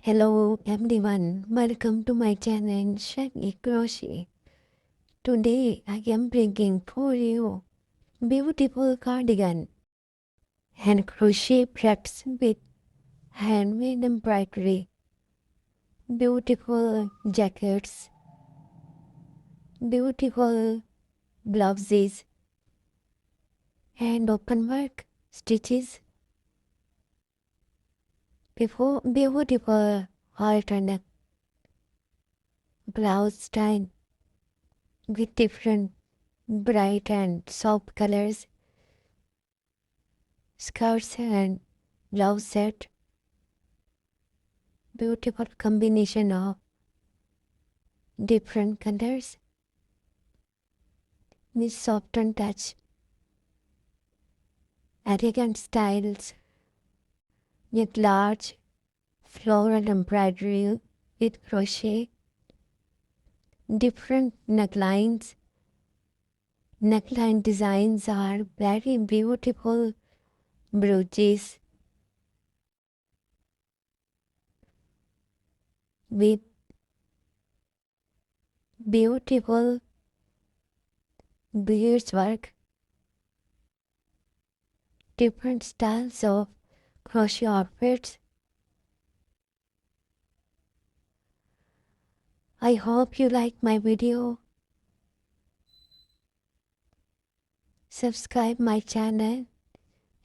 Hello everyone, welcome to my channel Cutest Crochet. Today I am bringing for you beautiful cardigan and crochet preps with handmade embroidery, beautiful jackets, beautiful blouses and open work stitches. Before beautiful alternate blouse style with different bright and soft colors, skirts and blouse set, beautiful combination of different colors with softened touch, elegant styles with large floral embroidery with crochet, different necklines. Neckline designs are very beautiful brooches with beautiful beads work, different styles of crochet outfits. I hope you like my video. Subscribe my channel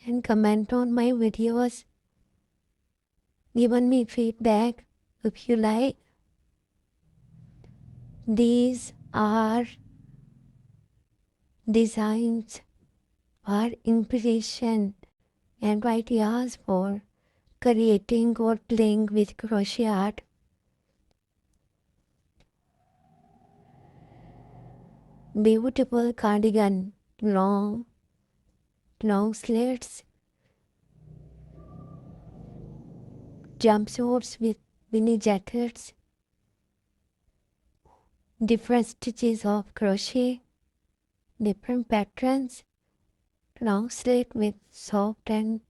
and comment on my videos. Give me feedback if you like. These are designs or inspiration and ideas for creating or playing with crochet art. Beautiful cardigan, long sleeves, jumpsuits with mini jackets, different stitches of crochet, different patterns, long sleeve with soft and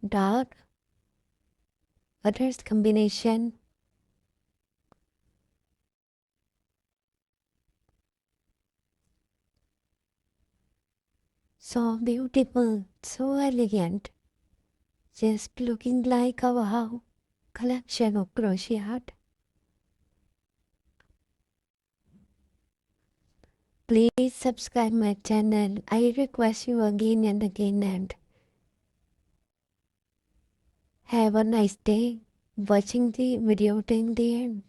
dark, others combination. So beautiful, so elegant, just looking like a wow collection of crochet art. Please subscribe my channel. I request you again and again, and have a nice day watching the video till the end.